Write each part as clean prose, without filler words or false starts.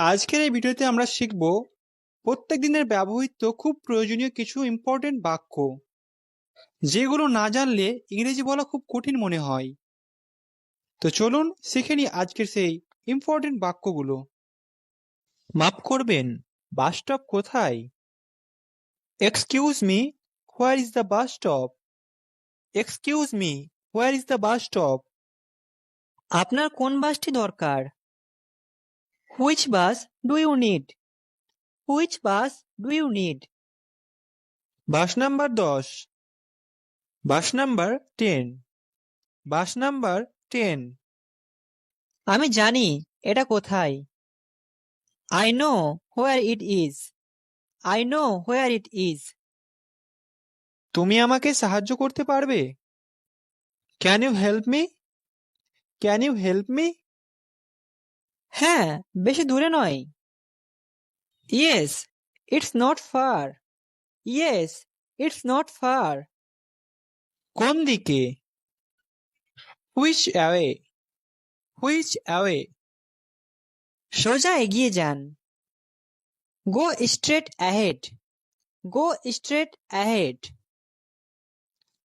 আজকের এই ভিডিওতে আমরা শিখব প্রত্যেক দিনের ব্যবহৃত খুব প্রয়োজনীয় কিছু ইম্পর্টেন্ট বাক্য, যেগুলো না জানলে ইংরেজি বলা খুব কঠিন মনে হয়। তো চলুন শিখে নিই আজকের সেই ইম্পর্টেন্ট বাক্যগুলো। মাফ করবেন, বাস স্টপ কোথায়? Excuse me, where is the bus stop? Excuse me, where is the bus stop? আপনার কোন বাসটি দরকার? Which bus do you need? Which bus do you need? Bus number 10, bus number 10, bus number 10। আমি জানি এটা কোথায়। I know where it is. I know where it is. তুমি আমাকে সাহায্য করতে পারবে? Can you help me? Can you help me? হ্যাঁ, বেশি দূরে নয়। Yes, it's not far. Yes, it's not far. কোন দিকে? Which away? Which away? সোজা এগিয়ে যান। Go straight ahead. Go straight ahead.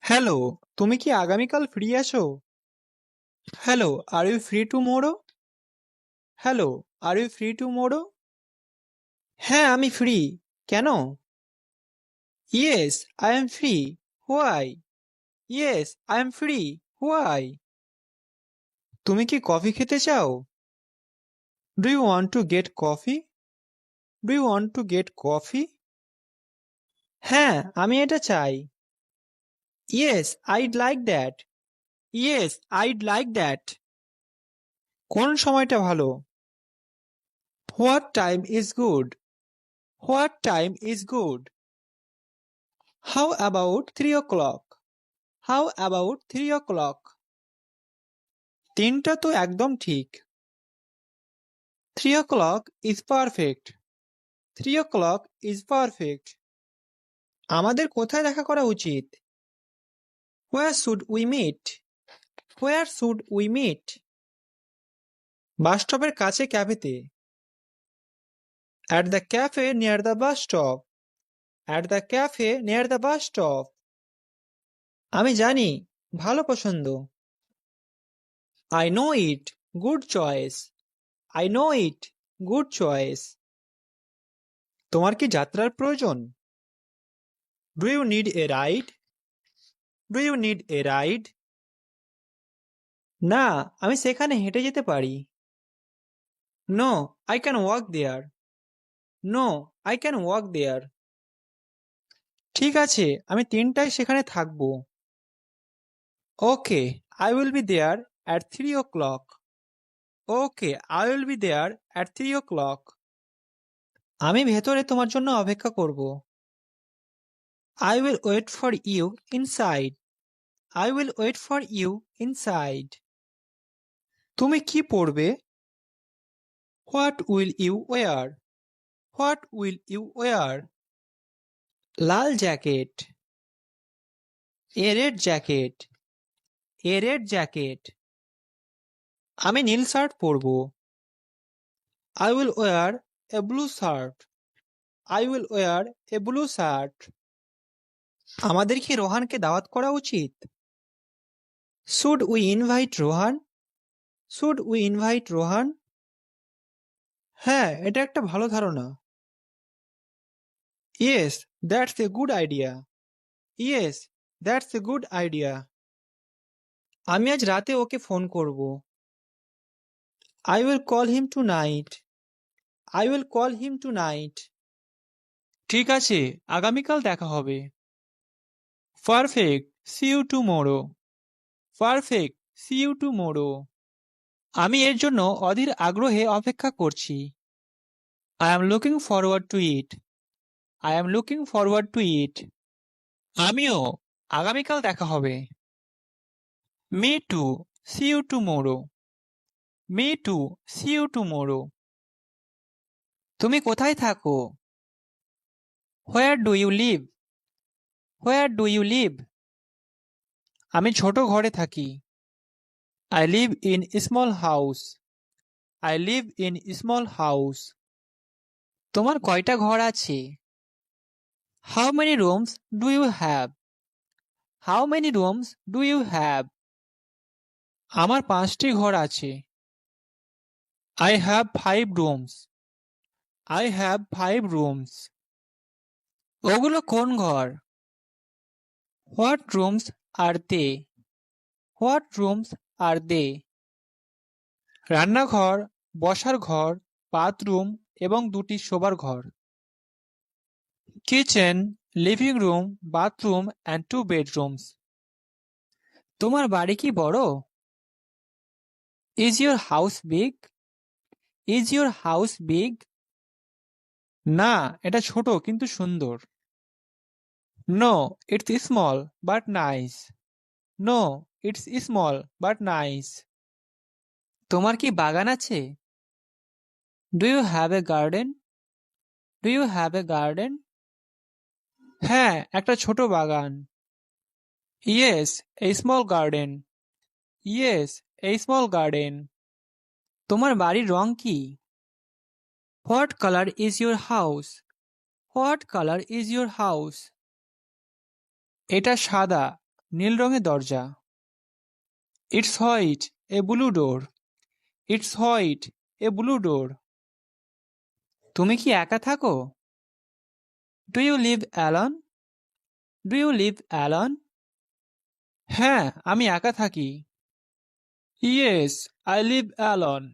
Hello, তুমি কি আগামীকাল ফ্রি আছো? Hello, are you free tomorrow? Hello, are you free tomorrow? হ্যাঁ, আমি ফ্রি। কেন? Yes, I am free. Why? Yes, I am free. Why? তুমি কি কফি খেতে চাও? Do you want to get coffee? Do you want to get coffee? হ্যাঁ, আমি এটা চাই। Yes, I'd like that. Yes, I'd like that. কোন সময়টা ভালো? What time is good? What time is good? How about 3 o'clock? How about 3 o'clock? তিনটা তো একদম ঠিক। 3 o'clock is perfect. 3 o'clock is perfect. আমাদের কোথায় দেখা করা উচিত? Where should we meet? Where should we meet? Bus স্টপের কাছে ক্যাফেতে। At the cafe near the bus stop. At the cafe near the bus stop. আমি জানি, ভালো পছন্দ। I know it, good choice. I know it, good choice. তোমার কি যাত্রার প্রয়োজন? Do you need a ride? Do you need a ride? না, আমি সেখানে হেঁটে যেতে পারি। No, I can walk there. No, I can walk there. ঠিক আছে, আমি 3টায় সেখানে থাকবো। Okay, I will be there at 3 o'clock। Okay, I will be there at 3 o'clock। আমি ভেতরে তোমার জন্য অপেক্ষা করব। I will wait for you inside. I will wait for you inside. তুমি কি পরবে? What will you wear? What will you wear? লাল jacket. A red jacket. A red jacket. আমি নীল শার্ট পরব। I will wear a blue shirt. I will wear a blue shirt. আমাদের কি রোহানকে দাওয়াত করা উচিত? Should we invite Rohan? Should we invite Rohan? হ্যাঁ, এটা একটা ভালো ধারণা। Yes, that's a good idea. Yes, that's a good idea. আমি আজ রাতে ওকে ফোন করব। I will call him tonight. I will call him tonight. ঠিক আছে, আগামীকাল দেখা হবে। Perfect, see you tomorrow. Perfect, see you tomorrow. আমি এর জন্য অধীর আগ্রহে অপেক্ষা করছি। I am looking forward to it. I am looking forward to it. আমিও, আগামীকাল দেখা হবে। Me too, see you tomorrow. Me too, see you tomorrow. তুমি কোথায় থাকো? Where do you live? Where do you live? আমি ছোট ঘরে থাকি। I live in small house. I live in small house. তোমার কয়টা ঘর আছে? How many rooms do you have? How many rooms do you have? আমার 5টি ঘর আছে। I have 5 rooms. I have 5 rooms. ওগুলো কোন ঘর? What rooms are they? What rooms are they? রান্নাঘর, বসার ঘর, বাথরুম এবং 2টি শোবার ঘর। Kitchen, living room, bathroom and 2 bedrooms. তোমার বাড়ি কি বড়? Is your house big? Is your house big? না, এটা ছোট কিন্তু সুন্দর। No, it's small but nice. No, it's small but nice. তোমার কি বাগান আছে? Do you have a garden? Do you have a garden? হ্যাঁ, একটা ছোট বাগান। Yes, a small garden. Yes, a small garden. তোমার বাড়ির রং কি? What color is your house? What color is your house? এটা সাদা, নীল রঙের দরজা। It's white, a blue door. It's white, a blue door. তুমি কি একা থাকো? Do you live alone? Do you live alone? হ্যাঁ, আমি একা থাকি। Yes, I live alone.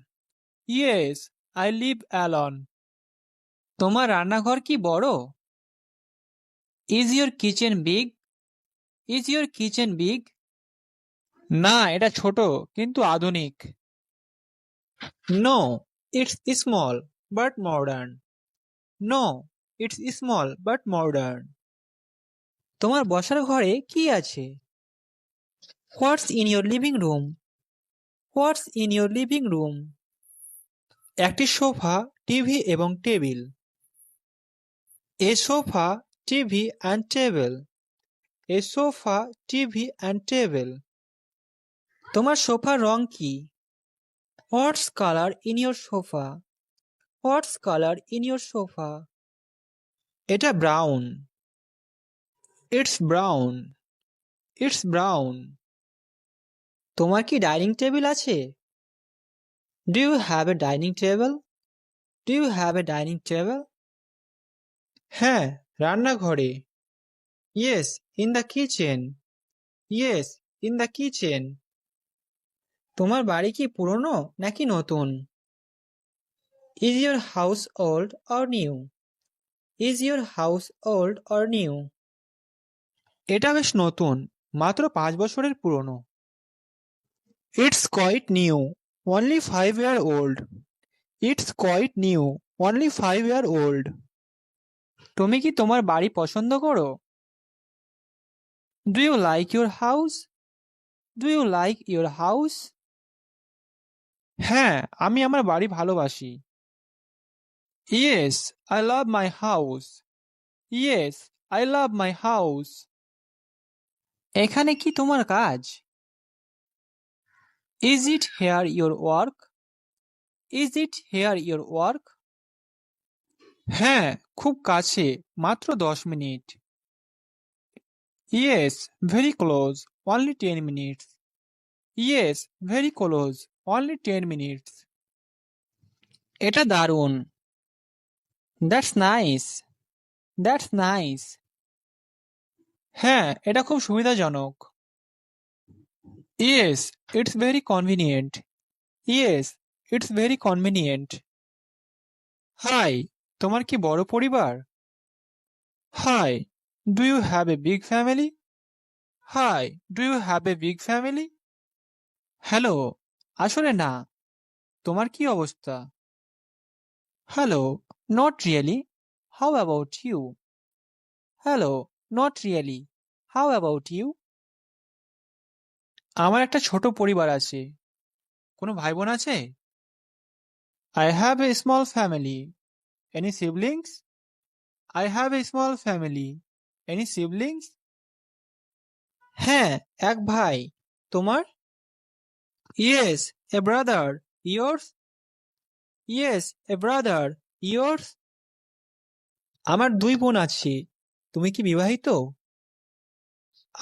Yes, I live alone. তোমার রান্নাঘর কি বড়? Is your kitchen big? Is your kitchen big? না, এটা ছোট কিন্তু আধুনিক। No, it's small but modern. No, it's small but modern. তোমার বসার ঘরে কি আছে? What's in your living room? What's in your living room? একটি সোফা, টিভি এবং table. A sofa, TV and table. A sofa, TV and table. তোমার সোফার রং কি? What's color in your sofa? What's color in your sofa? এটা brown. It's brown. It's brown. তোমার কি dining table আছে? Do you have a dining table? Do you have a dining table? হ্যাঁ, রান্নাঘরে। Yes, in the kitchen. Yes, in the kitchen. তোমার বাড়ি কি পুরনো নাকি নতুন? Is your house old or new? Is your house old or new? এটা বেশ নতুন, মাত্র 5 বছরের পুরনো। It's quite new, only 5-year old. It's quite new, only 5-year old. তুমি কি তোমার বাড়ি পছন্দ করো? Do you like your house? Do you like your house? হ্যাঁ, আমি আমার বাড়ি ভালোবাসি। Yes, I love my house. Yes, I love my house. এখানে কি তোমার কাজ? Is it here your work? Is it here your work? হ্যাঁ, খুব কাছে, মাত্র 10 minute. Yes, very close, only 10 minutes. Yes, very close, only 10 minutes. এটা দারুণ। That's nice. That's nice. হ্যাঁ, এটা খুব সুবিধাজনক। Yes, it's very convenient. Yes, it's very convenient. Hi, তোমার কি বড় পরিবার? Hi, do you have a big family? Hi, do you have a big family? Hello, আসলে না। তোমার কি অবস্থা? Hello, not really. How about you? Hello, not really. How about you? আমার একটা ছোট পরিবার আছে। কোনো ভাই বোন আছে? I have a small family. Any siblings? I have a small family. Any siblings? হ্যাঁ, এক ভাই। তোমার? Yes, a brother. Yours? Yes, a brother. Yours? আমার 2 বোন আছে। তুমি কি বিবাহিত?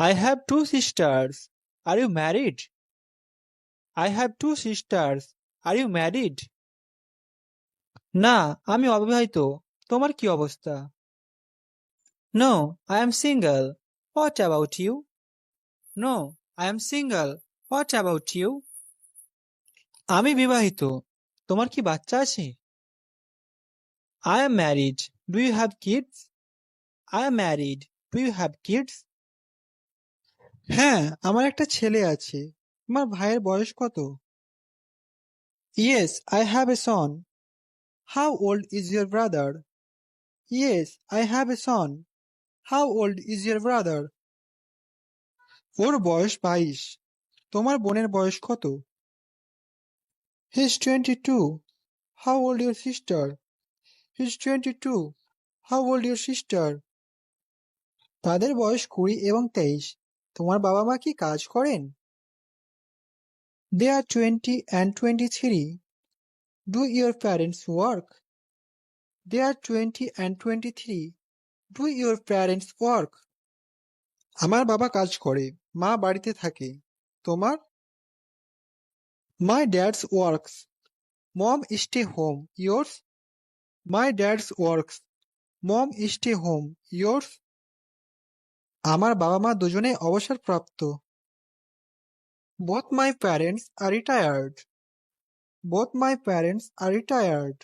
I have 2 sisters. Are you married? I have 2 sisters. Are you married? না, আমি অবিবাহিত। তোমার কি অবস্থা? No, I am single. What about you? No, I am single. What about you? আমি বিবাহিত। তোমার কি বাচ্চা আছে? I am married. Do you have kids? I am married. Do you have kids? হ্যাঁ, আমার একটা ছেলে আছে। তোমার ভাইয়ের বয়স কত? Yes, I have a son. How old is your brother? Yes, I have a son. How old is your brother? ওর বয়স 22। তোমার বোনের বয়স কত? He's 22. How old your sister? He's 22. How old your sister? তাদের বয়স 20 এবং 23। তোমার বাবা মা কি কাজ করেন? They are 20 and 23. Do your parents work? They are 20 and 23. Do your parents work? আমার বাবা কাজ করে, মা বাড়িতে থাকে। তোমার? My dad's works. Mom stay home. Yours? My dad's works. Mom stay home. Yours? আমার বাবা মা দুজনেই অবসরপ্রাপ্ত। Both my parents are retired. Both my parents are retired.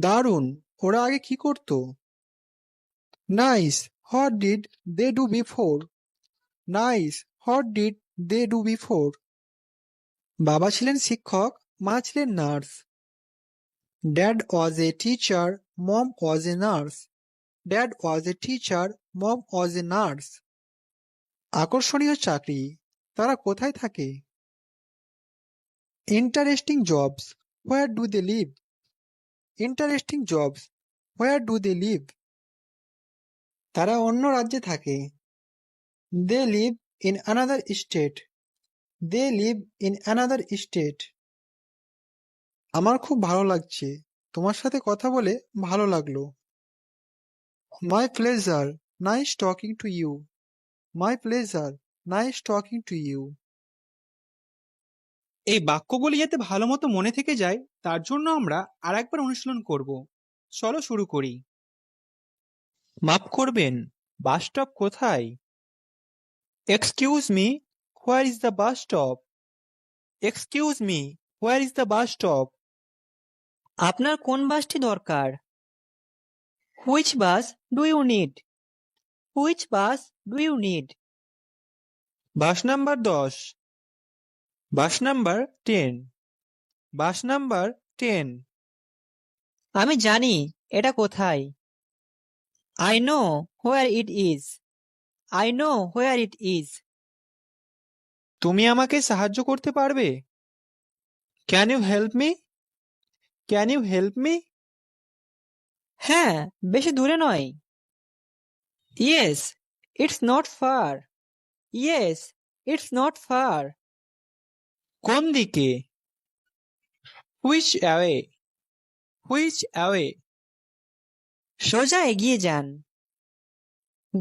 দারুণ! ওরা আগে কি করতো? Nice! What did they do before? Nice! What did they do before? বাবা ছিলেন শিক্ষক, মা ছিলেন nurse. Dad was a teacher, Mom was a nurse. Dad was a teacher, Mom was a nurse. আকর্ষণীয় চাকরি। তারা কোথায় থাকে? Interesting jobs. Where do they live? Interesting jobs. Where do they live? তারা অন্য রাজ্যে থাকে। They live in another state. They live in another state. আমার খুব ভালো লাগছে। তোমার সাথে কথা বলে ভালো লাগলো। My pleasure. Nice talking to you. My pleasure. Nice talking to you. এই বাক্যগুলি যাতে ভালো মতো মনে থেকে যায় তার জন্য আমরা আরেকবার অনুশীলন করব। চলো শুরু করি। মাফ করবেন, বাস স্টপ কোথায়? Excuse me, where is the bus stop? Excuse me, where is the bus stop? আপনার কোন বাসটি দরকার? Which bus do you need? Which bus do you need? Bus number 10। Bus number 10। Bus number 10। আমি জানি এটা কোথায়। I know where it is. I know where it is. তুমি আমাকে সাহায্য করতে পারবে? Can you help me? Can you help me? হ্যাঁ, বেশি দূরে নয়। Yes, it's not far. Yes, it's not far. কোন দিকে? Which away? Which away? সোজা এগিয়ে যান।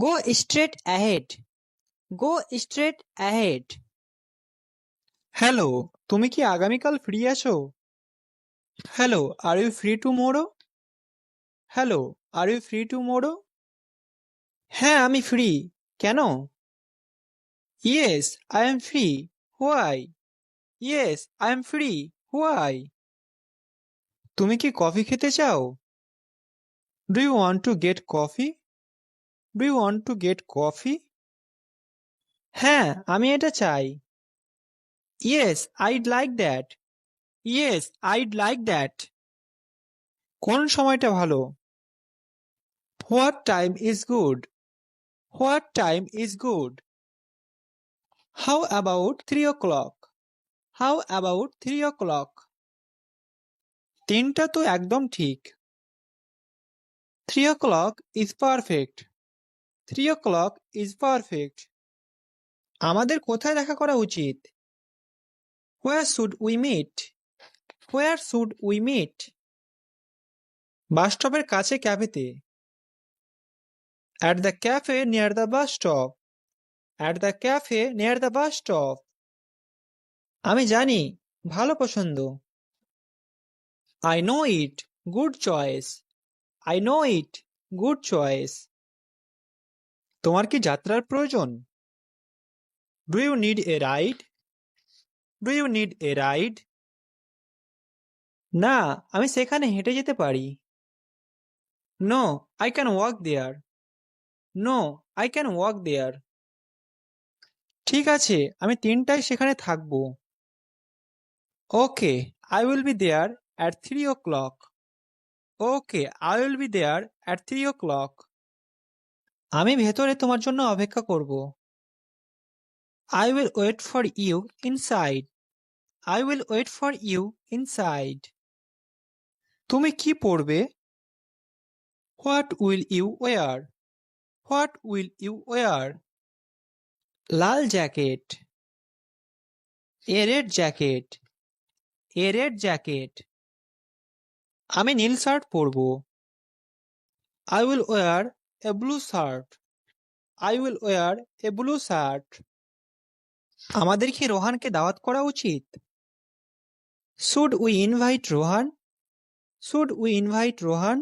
Go straight ahead. Go straight ahead. হ্যালো, তুমি কি আগামীকাল ফ্রি আছো? Hello, are you free tomorrow? Hello, are you free tomorrow? হ্যাঁ, আমি ফ্রি। কেন? Yes, I am free. Why? Yes, I am free. Why? তুমি কি কফি খেতে চাও? Do you want to get coffee? Do you want to get coffee? হ্যাঁ, আমি এটা চাই। Yes, I'd like that. Yes, I'd like that. কোন সময়টা ভালো? What time is good? What time is good? How about 3 o'clock? How about 3 o'clock? 3টা তো একদম ঠিক। 3 o'clock is perfect. 3 o'clock is perfect. আমাদের কোথায় দেখা করা উচিত? Where should we meet? Where should we meet? বাস স্টপের কাছে ক্যাফেতে। At the cafe near the bus stop. At the cafe near the bus stop. আমি জানি, ভালো পছন্দ। I know it. Good choice. I know it. Good choice. তোমার কি যাত্রার প্রয়োজন? Do you need a ride? Do you need a ride? না, আমি সেখানে হেঁটে যেতে পারি। No, I can walk there. No, I can walk there. ঠিক আছে, আমি 3টায় সেখানে থাকব। Okay, I will be there at 3 o'clock. Okay, I will be there at 3 o'clock. আমি ভেতরে তোমার জন্য অপেক্ষা করব। I will wait for you inside. I will wait for you inside. তুমি কি পরবে? What will you wear? What will you wear? Lal jacket. A red jacket. A red jacket. আমি নীল শার্ট পরব। I will wear a blue shirt. I will wear a blue shirt. আমাদের কি রোহানকে দাওয়াত করা উচিত? Should we invite Rohan? Should we invite Rohan?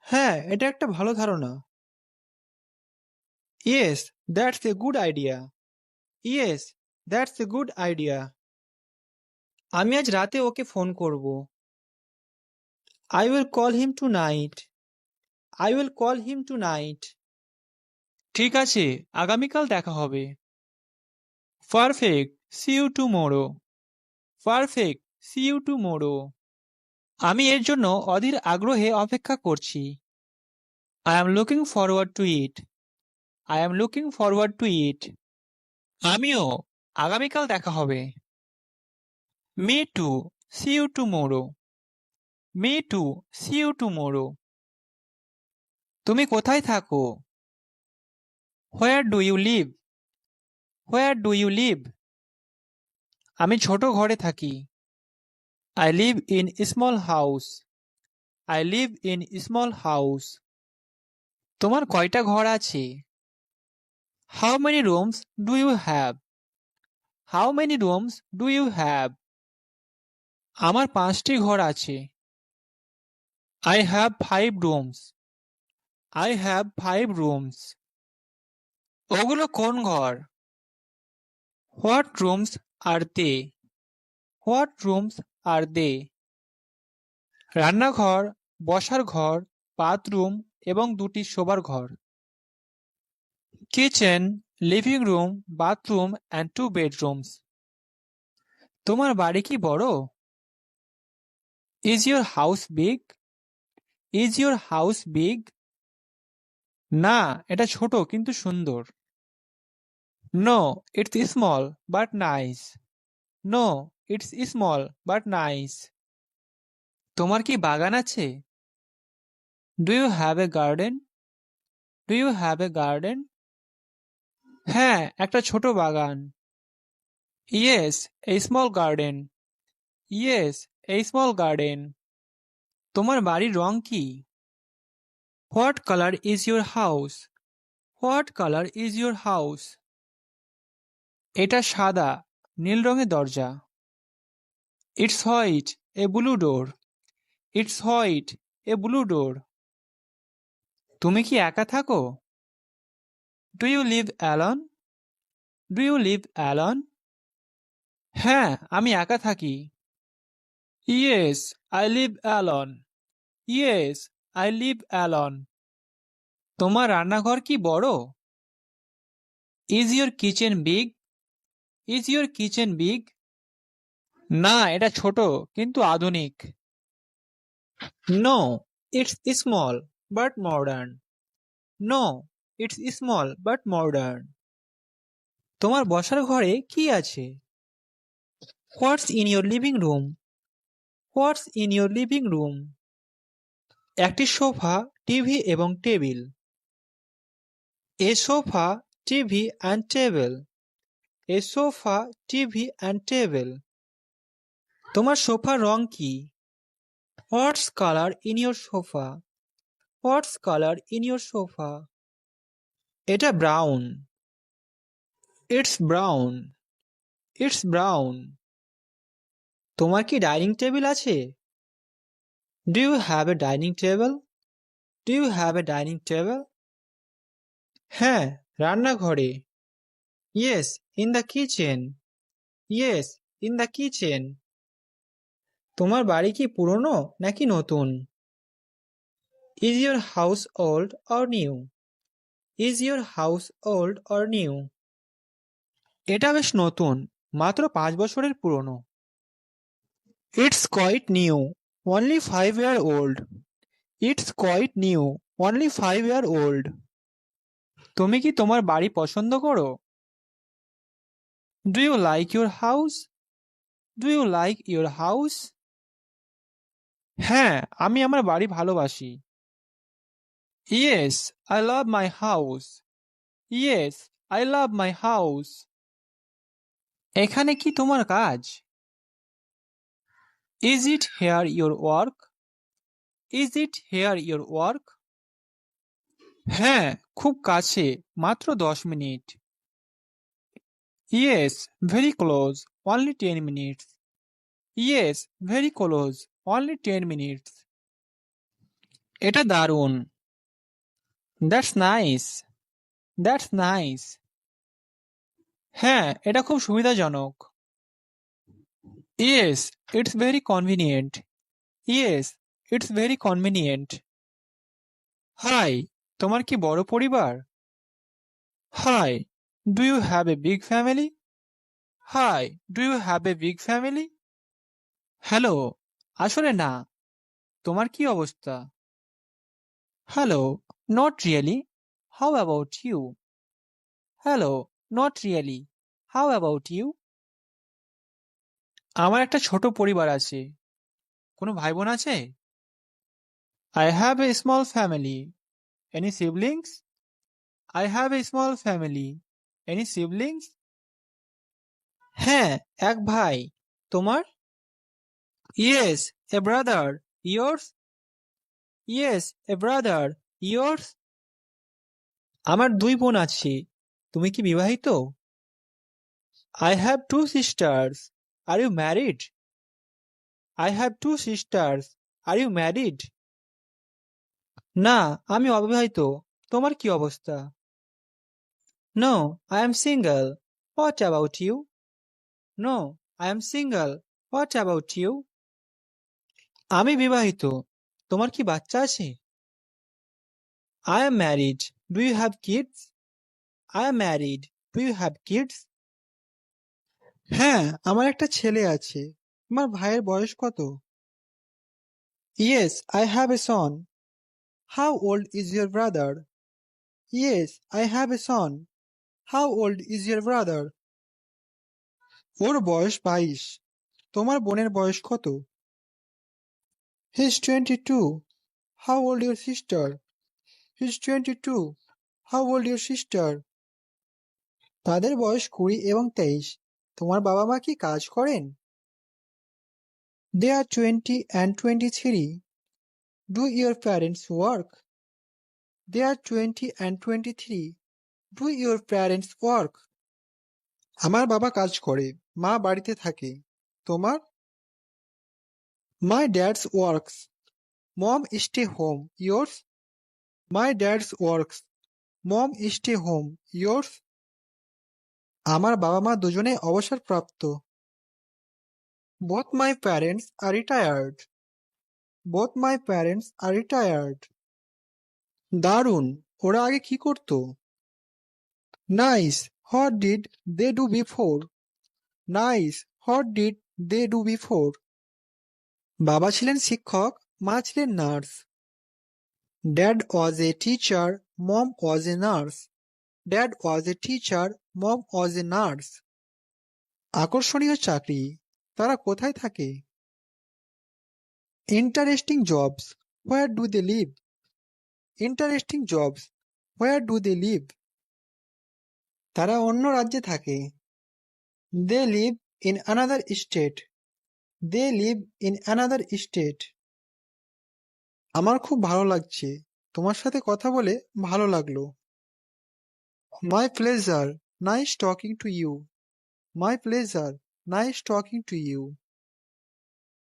হ্যাঁ, এটা একটা ভালো ধারণা। Yes, that's a good idea. Yes, that's a good idea. আমি আজ রাতে ওকে ফোন করব। I will call him tonight. I will call him tonight. ঠিক আছে, আগামীকাল দেখা হবে। Perfect. See you tomorrow. Perfect. See you tomorrow. আমি এর জন্য অধীর আগ্রহে অপেক্ষা করছি। I am looking forward to it. I am looking forward to it. আমিও, আগামীকাল দেখা হবে। Me too. See you tomorrow. Me too. See you tomorrow. তুমি কোথায় থাকো? Where do you live? Where do you live? আমি ছোট ঘরে থাকি। I live in a small house. I live in a small house. তোমার কয়টা ঘর আছে? How many rooms do you have? How many rooms do you have? আমার 5টি ঘর আছে। I have 5 rooms. I have 5 rooms. ওগুলো কোন ঘর? What rooms are they? What rooms are they? রান্নাঘর, বসার ঘর, বাথরুম এবং 2টি শোবার ঘর। Kitchen, living room, bathroom and 2 bedrooms. তোমার বাড়ি কি বড়? Is your house big? Is your house big? না, এটা ছোট কিন্তু সুন্দর। No, it's small but nice. No, it's small but nice. তোমার কি বাগান আছে? Do you have a garden? Do you have a garden? হ্যাঁ, একটা ছোট বাগান। Yes, a small garden. Yes, a small garden. তোমার বাড়ির রং কি? What color is your house? What color is your house? এটা সাদা, নীল রঙের দরজা। It's white, a blue door. It's white, a blue door. তুমি কি একা থাকো? Do you live alone? Do you live alone? হ্যাঁ, আমি একা থাকি। Yes, I live alone. Yes, I live alone. তোমার রান্নাঘর কি বড়? Is your kitchen big? Is your kitchen big? না, এটা ছোট কিন্তু আধুনিক। No, it's small but modern. No, it's small but modern. তোমার বসার ঘরে কি আছে? What's in your living room? What's in your living room? একটি সোফা, টিভি এবং table. A sofa, TV and table. A sofa, TV and table. তোমার সোফার রং কি? What's color in your sofa? What's colour in your sofa? এটা brown. It's brown. It's brown. তোমার কি dining table আছে? Do you have a dining table? Do you have a dining table? হ্যাঁ, রান্নাঘরে। Yes, in the kitchen. Yes, in the kitchen. তোমার বাড়ি কি পুরনো নাকি নতুন? Is your house old or new? Is your house old or new? এটা বেশ নতুন, মাত্র 5 বছরের পুরনো। It's quite new, only 5 year old. It's quite new, only 5 year old. তুমি কি তোমার বাড়ি পছন্দ করো? Do you like your house? Do you like your house? হ্যাঁ, আমি আমার বাড়ি ভালোবাসি। Yes, I love my house. Yes, I love my house. এখানে কি তোমার কাজ? Is it here your work? Is it here your work? হ্যাঁ, খুব কাছে, মাত্র 10 minute. Yes, very close, only 10 minutes. Yes, very close, only 10 minutes. এটা দারুণ। That's nice. That's nice. হ্যাঁ, এটা খুব সুবিধাজনক। Yes, it's very convenient. Yes, it's very convenient. Hi, তোমার কি বড় পরিবার? Hi, do you have a big family? Hi, do you have a big family? Hello, আসলে না। তোমার কি অবস্থা? Hello, not really. How about you? Hello, not really. How about you? আমার একটা ছোট পরিবার আছে। কোনো ভাই বোন আছে? I have a small family. Any siblings? I have a small family. Any siblings? হ্যাঁ, এক ভাই। তোমার? Yes, a brother. Yours? Yes, a brother. Yours? আমার 2 বোন আছে। তুমি কি বিবাহিত? I have 2 sisters. Are you married? I have 2 sisters. Are you married? না, আমি অবিবাহিত। তোমার কি অবস্থা? No, I am single. What about you? No, I am single. What about you? আমি বিবাহিত। তোমার কি বাচ্চা আছে? I am married. Do you have kids? I am married. Do you have kids? হ্যাঁ, আমার একটা ছেলে আছে। তোমার ভাইয়ের বয়স কত? Yes, I have a son. How old is your brother? Yes, I have a son. How old is your brother? ওর বয়স 22। তোমার বোনের বয়স কত? He is 22। How old your sister? He is 22। How old your sister? তাদের বয়স 20 এবং 23। তোমার বাবা মা কি কাজ করেন? They are 20 and 23. Do your parents work? They are 20 and 23. Do your parents work? আমার বাবা কাজ করে, মা বাড়িতে থাকে। তোমার? My dad's works. Mom stay home. Yours? My dad's works. Mom stay home. Yours? আমার বাবা মা দুজনেই অবসরপ্রাপ্ত। Both my parents are retired. Both my parents are retired. দারুণ, ওরা আগে কি করতো? Nice, what did they do before? Nice, what did they do before? বাবা ছিলেন শিক্ষক, মা ছিলেন nurse. Dad was a teacher, mom was a nurse. Dad was a teacher, mom was a nurse. আকর্ষণীয় চাকরি, তারা কোথায় থাকে? Interesting jobs, where do they live? Interesting jobs, where do they live? তারা অন্য রাজ্যে থাকে। They live in another state. They live in another state. আমার খুব ভালো লাগছে। তোমার সাথে কথা বলে ভালো লাগলো। My pleasure, nice talking to you. My pleasure, nice talking to you.